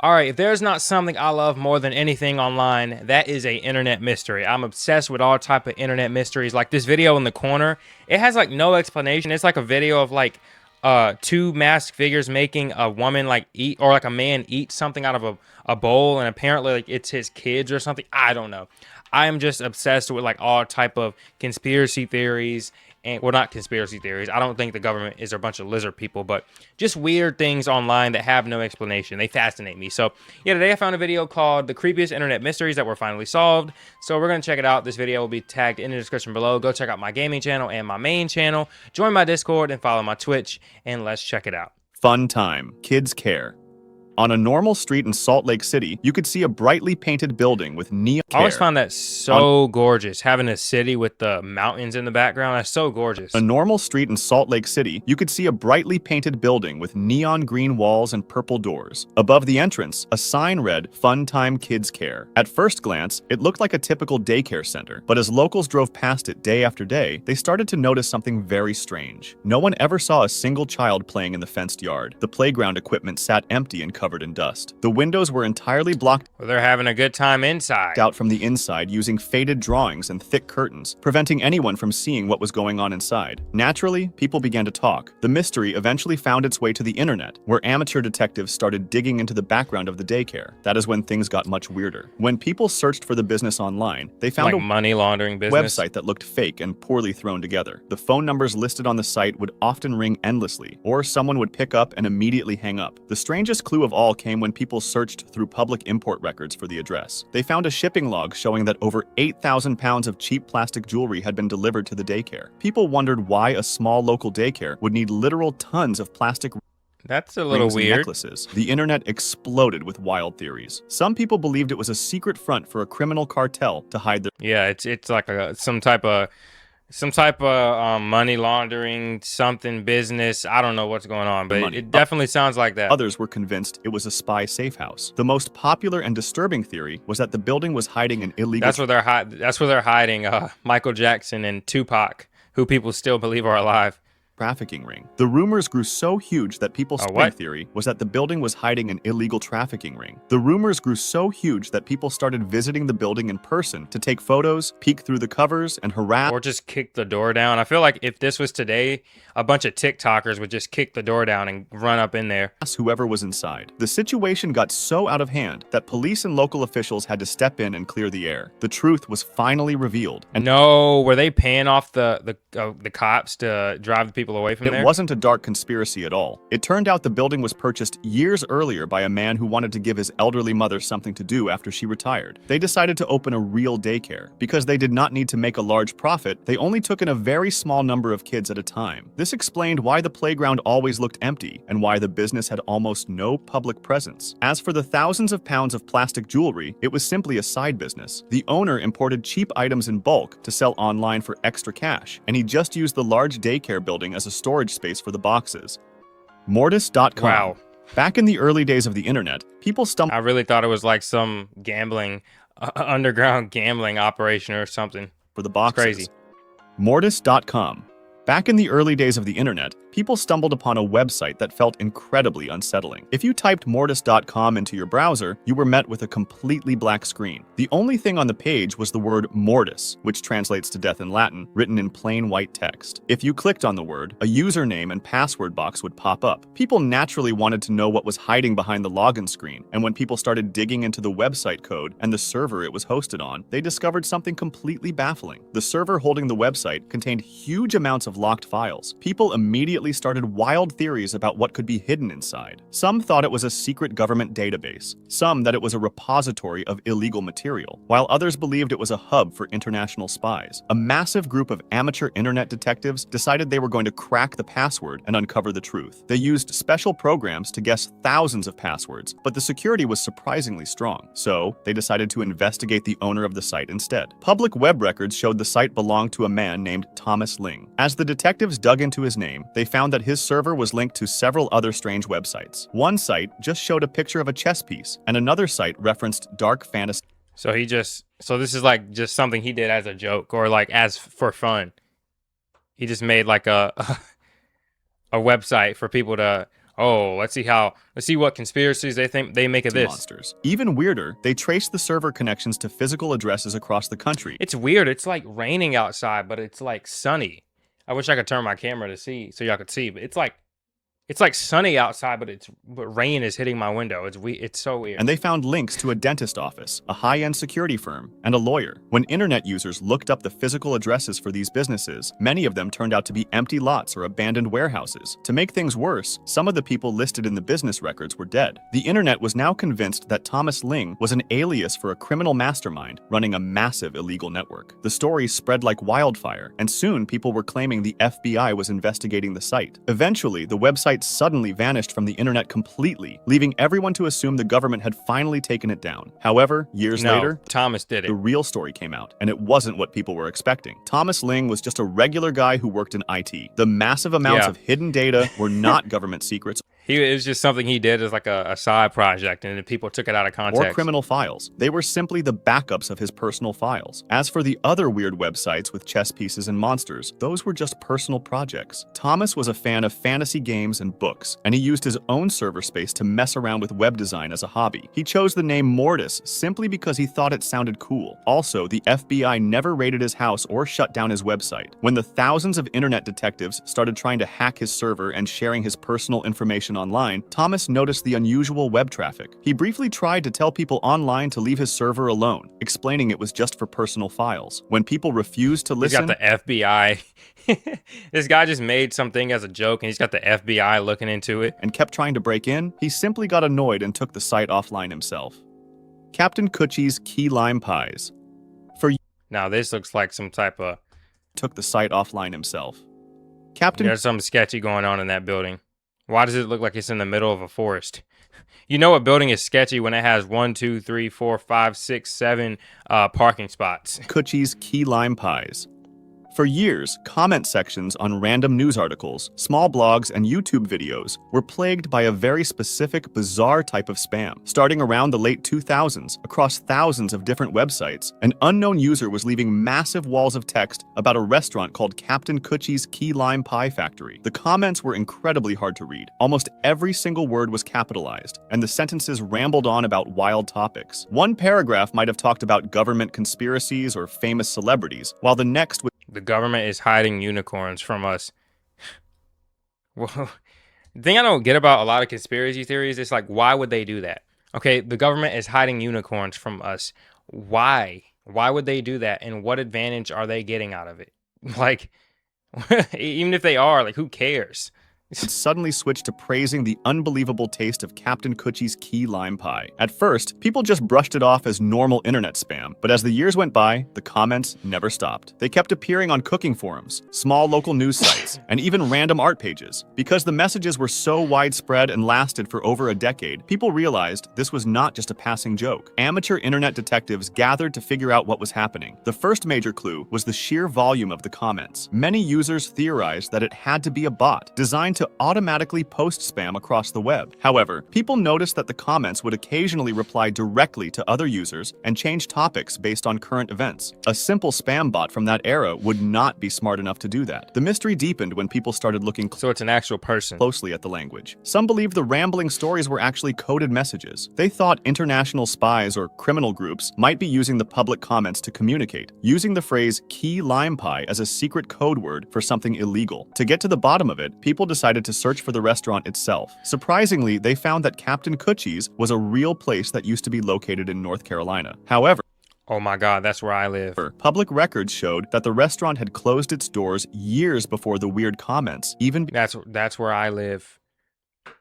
All right, if there's not something I love more than anything online, that is a internet mystery. I'm obsessed with all type of internet mysteries. Like this video in the corner, it has like no explanation. It's like a video of like two masked figures making a woman like eat, or like a man eat something out of a bowl, and apparently like it's his kids or something. I don't know. I am just obsessed with like all type of conspiracy theories, and well, not conspiracy theories. I don't think the government is a bunch of lizard people, but just weird things online that have no explanation. They fascinate me. So yeah, today I found a video called The Creepiest Internet Mysteries That Were Finally Solved. So we're going to check it out. This video will be tagged in the description below. Go check out my gaming channel and my main channel. Join my Discord and follow my Twitch, and let's check it out. Fun time. Kids care. On a normal street in Salt Lake City, you could see a brightly painted building with neon I always care. found that so gorgeous, having a city with the mountains in the background. That's so gorgeous. A normal street in Salt Lake City, you could see a brightly painted building with neon green walls and purple doors. Above the entrance, a sign read, "Fun Time Kids Care." At first glance, it looked like a typical daycare center, but as locals drove past it day after day, they started to notice something very strange. No one ever saw a single child playing in the fenced yard. The playground equipment sat empty and covered in dust. The windows were entirely blocked Well, they're having a good time inside. out from the inside using faded drawings and thick curtains, preventing anyone from seeing what was going on inside. Naturally, people began to talk. The mystery eventually found its way to the internet, where amateur detectives started digging into the background of the daycare. That is when things got much weirder. When people searched for the business online, they found Like a money laundering business. website that looked fake and poorly thrown together. The phone numbers listed on the site would often ring endlessly, or someone would pick up and immediately hang up. The strangest clue of all came when people searched through public import records for the address. They found a shipping log showing that over 8,000 pounds of cheap plastic jewelry had been delivered to the daycare. People wondered why a small local daycare would need literal tons of plastic That's a little rings and weird. necklaces. The internet exploded with wild theories. Some people believed it was a secret front for a criminal cartel to hide their Yeah, it's like some type of money laundering something business. I don't know what's going on, but money. it definitely sounds like that. Others were convinced it was a spy safe house. The most popular and disturbing theory was that the building was hiding an illegal That's where they're hiding Michael Jackson and Tupac, who people still believe are alive. trafficking ring. The rumors grew so huge that people's what? theory was that the building was hiding an illegal trafficking ring. The rumors grew so huge that people started visiting the building in person to take photos, peek through the covers, and harass Or just kick the door down. I feel like if this was today, a bunch of TikTokers would just kick the door down and run up in there. whoever was inside. The situation got so out of hand that police and local officials had to step in and clear the air. The truth was finally revealed, and No, were they paying off the cops to drive the people away from it there? wasn't a dark conspiracy at all. It turned out the building was purchased years earlier by a man who wanted to give his elderly mother something to do after she retired. They decided to open a real daycare. Because they did not need to make a large profit, they only took in a very small number of kids at a time. This explained why the playground always looked empty and why the business had almost no public presence. As for the thousands of pounds of plastic jewelry, it was simply a side business. The owner imported cheap items in bulk to sell online for extra cash, and he just used the large daycare building as a storage space for the boxes. Mortis.com. Wow. Back in the early days of the internet, people stumbled I really thought it was like some gambling, underground gambling operation or something. for the boxes. crazy. Mortis.com. Back in the early days of the internet, people stumbled upon a website that felt incredibly unsettling. If you typed Mortis.com into your browser, you were met with a completely black screen. The only thing on the page was the word mortis, which translates to death in Latin, written in plain white text. If you clicked on the word, a username and password box would pop up. People naturally wanted to know what was hiding behind the login screen, and when people started digging into the website code and the server it was hosted on, they discovered something completely baffling. The server holding the website contained huge amounts of locked files. People immediately started wild theories about what could be hidden inside. Some thought it was a secret government database, some that it was a repository of illegal material, while others believed it was a hub for international spies. A massive group of amateur internet detectives decided they were going to crack the password and uncover the truth. They used special programs to guess thousands of passwords, but the security was surprisingly strong, so they decided to investigate the owner of the site instead. Public web records showed the site belonged to a man named Thomas Ling. As the detectives dug into his name, they found that his server was linked to several other strange websites. One site just showed a picture of a chess piece, and another site referenced dark fantasy. So this is like just something he did as a joke or like as for fun. He just made like a website for people to, Oh, let's see what conspiracies they think they make of this. Monsters. Even weirder, they traced the server connections to physical addresses across the country. It's weird. It's like raining outside, but it's like sunny. I wish I could turn my camera to see so y'all could see, but it's like sunny outside, but rain is hitting my window. It's so weird. And they found links to a dentist office, a high-end security firm, and a lawyer. When internet users looked up the physical addresses for these businesses, many of them turned out to be empty lots or abandoned warehouses. To make things worse, some of the people listed in the business records were dead. The internet was now convinced that Thomas Ling was an alias for a criminal mastermind running a massive illegal network. The story spread like wildfire, and soon people were claiming the FBI was investigating the site. Eventually, the website suddenly vanished from the internet completely, leaving everyone to assume the government had finally taken it down. However, years later, Thomas did it. The real story came out, and it wasn't what people were expecting. Thomas Ling was just a regular guy who worked in IT. The massive amounts of hidden data were not government secrets. It was just something he did as like a side project, and then people took it out of context. Or criminal files. They were simply the backups of his personal files. As for the other weird websites with chess pieces and monsters, those were just personal projects. Thomas was a fan of fantasy games and books, and he used his own server space to mess around with web design as a hobby. He chose the name Mortis simply because he thought it sounded cool. Also, the FBI never raided his house or shut down his website. When the thousands of internet detectives started trying to hack his server and sharing his personal information online, Thomas noticed the unusual web traffic. He briefly tried to tell people online to leave his server alone, explaining it was just for personal files. When people refused to listen... He's got the FBI. This guy just made something as a joke, and he's got the FBI looking into it. And kept trying to break in, he simply got annoyed and took the site offline himself. Captain Coochie's Key Lime Pies. Now this looks like some type of... Took the site offline himself. There's something sketchy going on in that building. Why does it look like it's in the middle of a forest? You know a building is sketchy when it has 1, 2, 3, 4, 5, 6, 7 parking spots. Coochie's Key Lime Pies. For years, comment sections on random news articles, small blogs, and YouTube videos were plagued by a very specific, bizarre type of spam. Starting around the late 2000s, across thousands of different websites, an unknown user was leaving massive walls of text about a restaurant called Captain Coochie's Key Lime Pie Factory. The comments were incredibly hard to read. Almost every single word was capitalized, and the sentences rambled on about wild topics. One paragraph might have talked about government conspiracies or famous celebrities, while the next would... The government is hiding unicorns from us. Well, the thing I don't get about a lot of conspiracy theories is like, why would they do that? Okay, the government is hiding unicorns from us. Why? Why would they do that? And what advantage are they getting out of it? Like, even if they are, like, who cares? Suddenly switched to praising the unbelievable taste of Captain Coochie's Key Lime Pie. At first, people just brushed it off as normal internet spam, but as the years went by, the comments never stopped. They kept appearing on cooking forums, small local news sites, and even random art pages. Because the messages were so widespread and lasted for over a decade, people realized this was not just a passing joke. Amateur internet detectives gathered to figure out what was happening. The first major clue was the sheer volume of the comments. Many users theorized that it had to be a bot, designed to automatically post spam across the web. However, people noticed that the comments would occasionally reply directly to other users and change topics based on current events. A simple spam bot from that era would not be smart enough to do that. The mystery deepened when people started looking so it's an actual person closely at the language. Some believed the rambling stories were actually coded messages. They thought international spies or criminal groups might be using the public comments to communicate, using the phrase key lime pie as a secret code word for something illegal. To get to the bottom of it, people decided to search for the restaurant itself. Surprisingly, they found that Captain Coochie's was a real place that used to be located in North Carolina. However, oh my God, that's where I live. Public records showed that the restaurant had closed its doors years before the weird comments even that's where I live.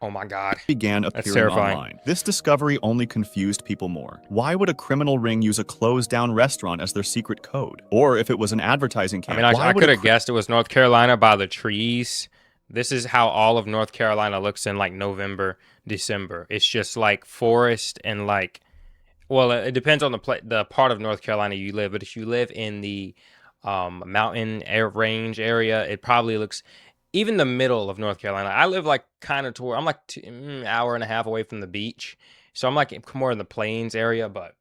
Oh my God. Began appearing online. This discovery only confused people more. Why would a criminal ring use a closed-down restaurant as their secret code? Or if it was an advertising campaign, I could have guessed it was North Carolina by the trees. This is how all of North Carolina looks in like November, December. It's just like forest and like, well, it depends on the part of North Carolina you live. But if you live in the mountain range area, it probably looks, even the middle of North Carolina. I live like kind of toward, I'm like an hour and a half away from the beach. So I'm like more in the plains area, but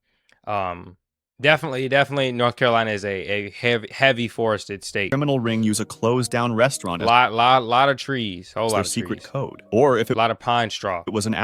Definitely, North Carolina is a heavy forested state. criminal ring use a closed down restaurant as Lot of trees, whole their lot of secret trees, code? Or if a lot of pine straw. it was an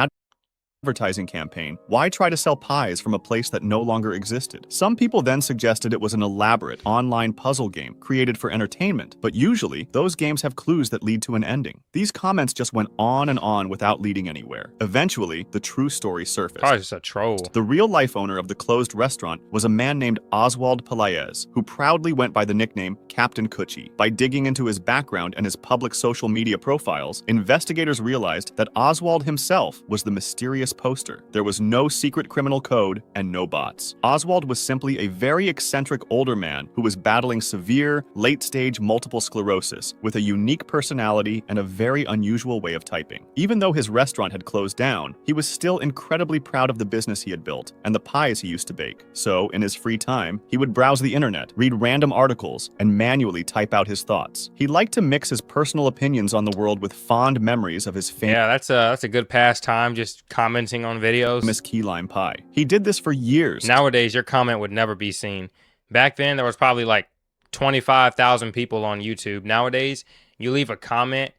advertising campaign, why try to sell pies from a place that no longer existed? Some people then suggested it was an elaborate online puzzle game created for entertainment, but usually those games have clues that lead to an ending. These comments just went on and on without leading anywhere. Eventually, the true story surfaced. Probably just a troll. The real-life owner of the closed restaurant was a man named Oswald Pelaez, who proudly went by the nickname Captain Coochie. By digging into his background and his public social media profiles, investigators realized that Oswald himself was the mysterious poster. There was no secret criminal code and no bots. Oswald was simply a very eccentric older man who was battling severe, late-stage multiple sclerosis with a unique personality and a very unusual way of typing. Even though his restaurant had closed down, he was still incredibly proud of the business he had built and the pies he used to bake. So, in his free time, he would browse the internet, read random articles, and manually type out his thoughts. He liked to mix his personal opinions on the world with fond memories of his Yeah, that's a good pastime, just commenting on videos. famous key lime pie. He did this for years. Nowadays, your comment would never be seen. Back then, there was probably like 25,000 people on YouTube. Nowadays, you leave a comment,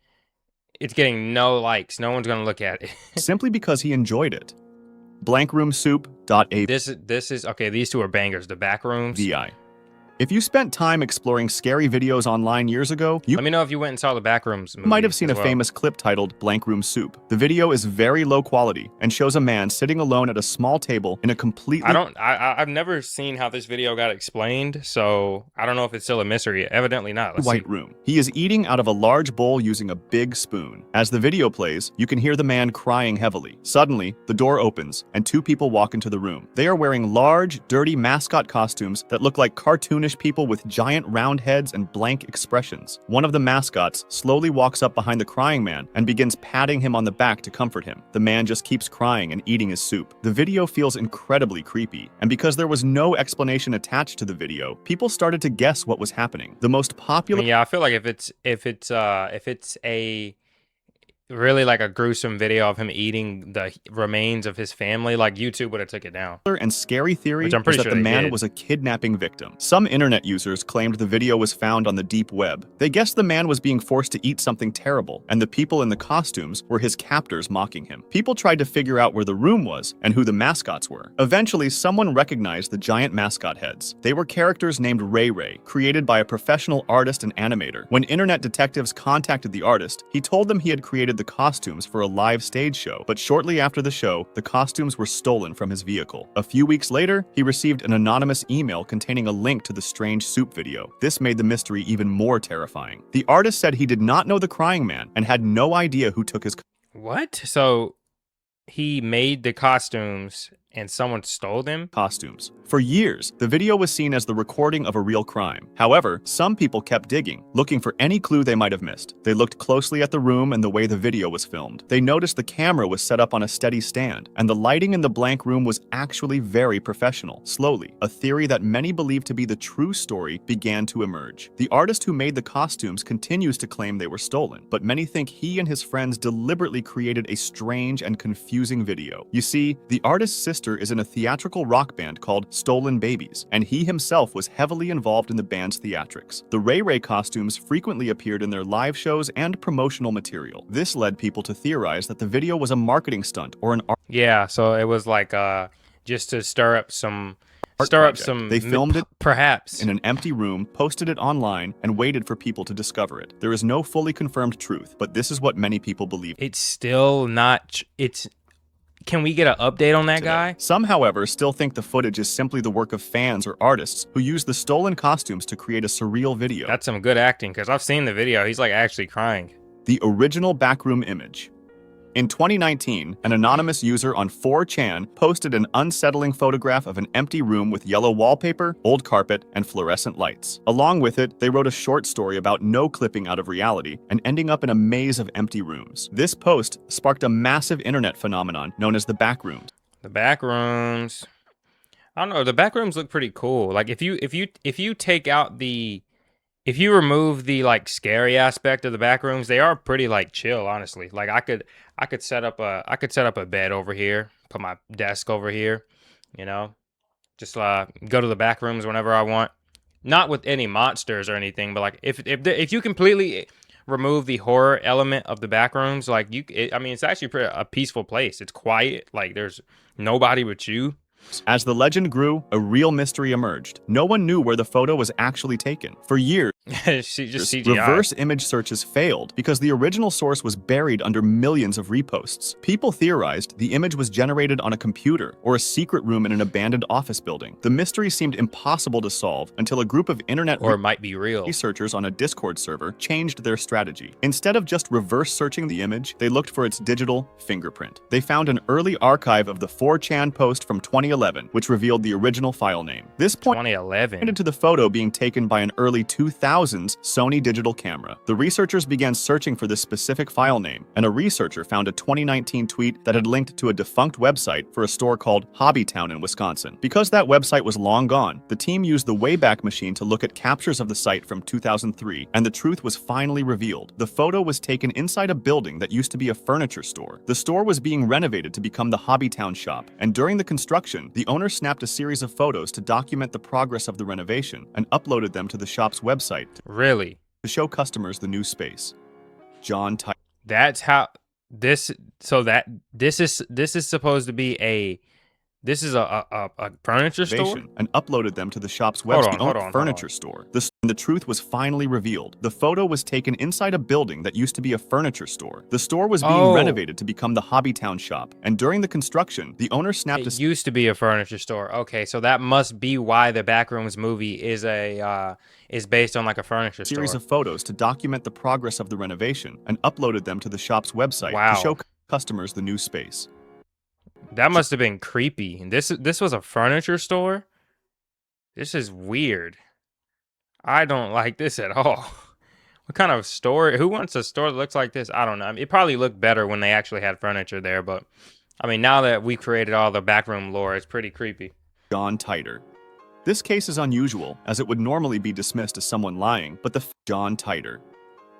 it's getting no likes. No one's gonna look at it. simply because he enjoyed it. Blankroomsoup.avi. This is okay. These two are bangers. The back rooms. If you spent time exploring scary videos online years ago, you Let me know if you went and saw the back rooms. might have seen as a well. famous clip titled Blank Room Soup. The video is very low quality and shows a man sitting alone at a small table in a completely I've never seen how this video got explained, so I don't know if it's still a mystery. Evidently not. Let's white see. room. He is eating out of a large bowl using a big spoon. As the video plays, you can hear the man crying heavily. Suddenly, the door opens and two people walk into the room. They are wearing large, dirty mascot costumes that look like cartoonish people with giant round heads and blank expressions. One of the mascots slowly walks up behind the crying man and begins patting him on the back to comfort him. The man just keeps crying and eating his soup. The video feels incredibly creepy, and because there was no explanation attached to the video, people started to guess what was happening. The most popular Yeah, I feel like if it's a really like a gruesome video of him eating the remains of his family, like YouTube would have took it down. and scary theory Which I'm is pretty that sure the they man did. was a kidnapping victim. Some internet users claimed the video was found on the deep web. They guessed the man was being forced to eat something terrible, and the people in the costumes were his captors mocking him. People tried to figure out where the room was and who the mascots were. Eventually, someone recognized the giant mascot heads. They were characters named Ray Ray, created by a professional artist and animator. When internet detectives contacted the artist, he told them he had created the costumes for a live stage show, but shortly after the show, the costumes were stolen from his vehicle. A few weeks later, he received an anonymous email containing a link to the strange soup video. This made the mystery even more terrifying. The artist said he did not know the crying man and had no idea who took his What? So he made the costumes and someone stole them? costumes. For years, the video was seen as the recording of a real crime. However, some people kept digging, looking for any clue they might have missed. They looked closely at the room and the way the video was filmed. They noticed the camera was set up on a steady stand, and the lighting in the blank room was actually very professional. Slowly, a theory that many believe to be the true story began to emerge. The artist who made the costumes continues to claim they were stolen, but many think he and his friends deliberately created a strange and confusing video. You see, the artist's sister is in a theatrical rock band called Stolen Babies, and he himself was heavily involved in the band's theatrics. The Ray Ray costumes frequently appeared in their live shows and promotional material. This led people to theorize that the video was a marketing stunt or an Yeah, so it was like just to stir up some project. They filmed it perhaps in an empty room, posted it online, and waited for people to discover it. There is no fully confirmed truth, but this is what many people believe. It's still not it's can we get an update on that today. guy? Some, however, still think the footage is simply the work of fans or artists who use the stolen costumes to create a surreal video. That's some good acting because I've seen the video. He's like actually crying. The original backroom image. In 2019, an anonymous user on 4chan posted an unsettling photograph of an empty room with yellow wallpaper, old carpet, and fluorescent lights. Along with it, they wrote a short story about no clipping out of reality and ending up in a maze of empty rooms. This post sparked a massive internet phenomenon known as the backrooms. The back rooms. I don't know. The back rooms look pretty cool. Like if you take out if you remove the like scary aspect of the back rooms, they are pretty like chill, honestly. Like I could set up a bed over here, put my desk over here, you know. Just go to the back rooms whenever I want. Not with any monsters or anything, but like if you completely remove the horror element of the back rooms, like I mean, it's actually a peaceful place. It's quiet. Like there's nobody but you. As the legend grew, a real mystery emerged. No one knew where the photo was actually taken. For years, Just CGI. reverse image searches failed because the original source was buried under millions of reposts. People theorized the image was generated on a computer or a secret room in an abandoned office building. The mystery seemed impossible to solve until a group of internet Or it might be real. researchers on a Discord server changed their strategy. Instead of just reverse searching the image, they looked for its digital fingerprint. They found an early archive of the 4chan post from 2011, which revealed the original file name. This pointed 2011. to the photo being taken by an early 2000s Sony digital camera. The researchers began searching for this specific file name, and a researcher found a 2019 tweet that had linked to a defunct website for a store called Hobbytown in Wisconsin. Because that website was long gone, the team used the Wayback Machine to look at captures of the site from 2003, and the truth was finally revealed. The photo was taken inside a building that used to be a furniture store. The store was being renovated to become the Hobbytown shop, and during the construction, the owner snapped a series of photos to document the progress of the renovation and uploaded them to the shop's website Really? to show customers the new space. John Tyler. That's how this. So that this is supposed to be a. This is a furniture store. And uploaded them to the shop's Hold website. on, hold Furniture on. store. The truth was finally revealed. The photo was taken inside a building that used to be a furniture store. The store was being renovated to become the Hobbytown shop, and during the construction, the owner snapped It used to be a furniture store. Okay, so that must be why the Backrooms movie is based on like a furniture store. series of photos to document the progress of the renovation and uploaded them to the shop's website Wow. to show customers the new space. That must have been creepy. This was a furniture store? This is weird. I don't like this at all. What kind of store? Who wants a store that looks like this? I don't know. I mean, it probably looked better when they actually had furniture there, but I mean, now that we created all the backroom lore, it's pretty creepy. John Titer. This case is unusual, as it would normally be dismissed as someone lying, but John Titer.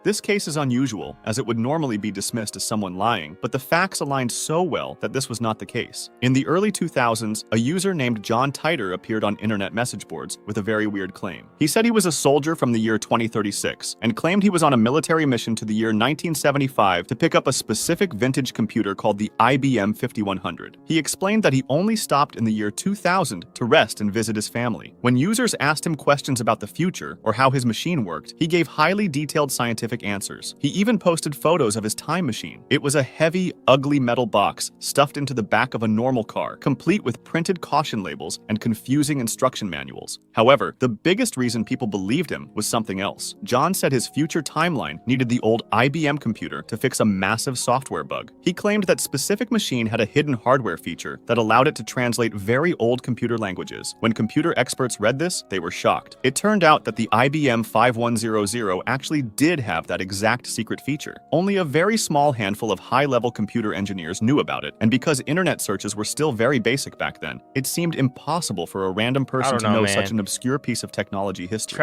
This case is unusual, as it would normally be dismissed as someone lying, but the facts aligned so well that this was not the case. In the early 2000s, a user named John Titer appeared on internet message boards with a very weird claim. He said he was a soldier from the year 2036 and claimed he was on a military mission to the year 1975 to pick up a specific vintage computer called the IBM 5100. He explained that he only stopped in the year 2000 to rest and visit his family. When users asked him questions about the future or how his machine worked, he gave highly detailed scientific answers. He even posted photos of his time machine. It was a heavy, ugly metal box stuffed into the back of a normal car, complete with printed caution labels and confusing instruction manuals. However, the biggest reason people believed him was something else. John said his future timeline needed the old IBM computer to fix a massive software bug. He claimed that specific machine had a hidden hardware feature that allowed it to translate very old computer languages. When computer experts read this, they were shocked. It turned out that the IBM 5100 actually did have that exact secret feature. Only a very small handful of high-level computer engineers knew about it, and because internet searches were still very basic back then, it seemed impossible for a random person to know such an obscure piece of technology history.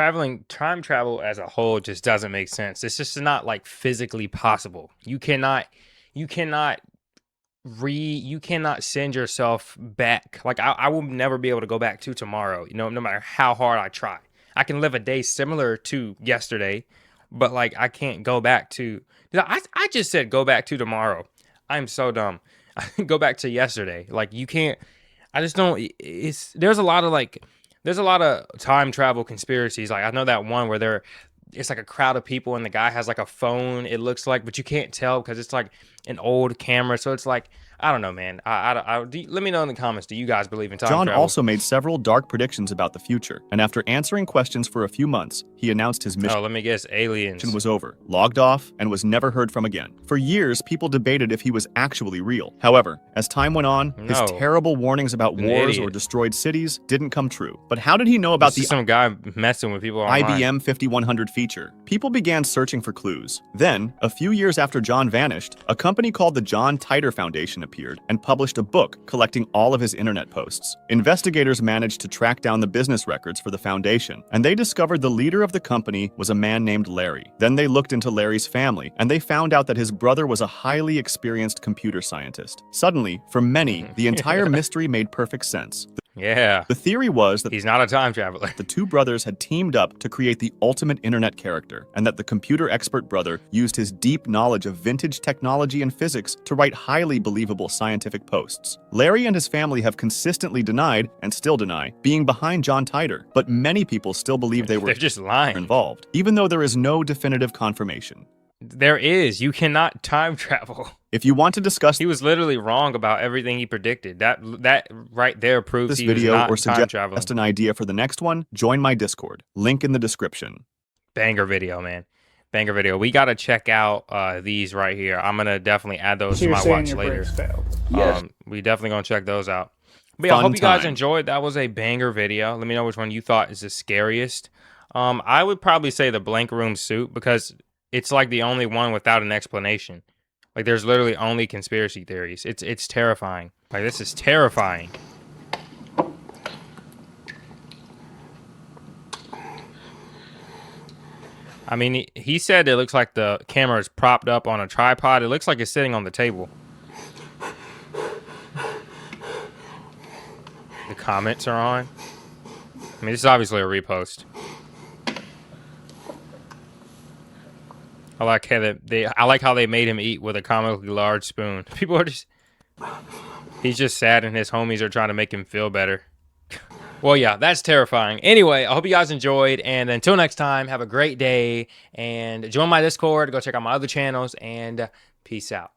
Time travel as a whole just doesn't make sense. It's just not like physically possible. You cannot send yourself back. Like I will never be able to go back to tomorrow, no matter how hard I try. I can live a day similar to yesterday, but like I can't go back to I just said go back to tomorrow. I'm so dumb. I can go back to yesterday. Like you can't. I just don't. There's a lot of time travel conspiracies. Like I know that one where it's like a crowd of people and the guy has like a phone, it looks like, but you can't tell because it's like an old camera. So it's like, I don't know, man. Let me know in the comments. Do you guys believe in time travel? John also made several dark predictions about the future, and after answering questions for a few months, he announced his mission. Oh, let me guess, aliens. Was over, logged off, and was never heard from again. For years, people debated if he was actually real. However, as time went on, his terrible warnings about wars or destroyed cities didn't come true. But how did he know about some guy messing with people online? IBM 5100 feature? People began searching for clues. Then, a few years after John vanished, a company called the John Titer Foundation appeared and published a book collecting all of his internet posts. Investigators managed to track down the business records for the foundation, and they discovered the leader of the company was a man named Larry. Then they looked into Larry's family, and they found out that his brother was a highly experienced computer scientist. Suddenly, for many, the entire mystery made perfect sense. Yeah. The theory was that He's not a time traveler. the two brothers had teamed up to create the ultimate internet character, and that the computer expert brother used his deep knowledge of vintage technology and physics to write highly believable scientific posts. Larry and his family have consistently denied, and still deny, being behind John Titor, but many people still believe they were They're just lying. involved, even though there is no definitive confirmation. There is. You cannot time travel. If you want to discuss He was literally wrong about everything he predicted. That right there proves this he was video not or time traveling. suggest an idea for the next one, join my Discord. Link in the description. Banger video, man. Banger video. We got to check out these right here. I'm going to definitely add those to my watch later. Yes. We definitely going to check those out. But yeah, I Fun hope you guys time. enjoyed. That was a banger video. Let me know which one you thought is the scariest. I would probably say the blank room suit, because it's like the only one without an explanation. Like, there's literally only conspiracy theories. It's terrifying. Like, this is terrifying. I mean, he said it looks like the camera is propped up on a tripod. It looks like it's sitting on the table. The comments are on. I mean, this is obviously a repost. I like how they made him eat with a comically large spoon. People are just... He's just sad and his homies are trying to make him feel better. Well, yeah, that's terrifying. Anyway, I hope you guys enjoyed. And until next time, have a great day. And join my Discord. Go check out my other channels. And peace out.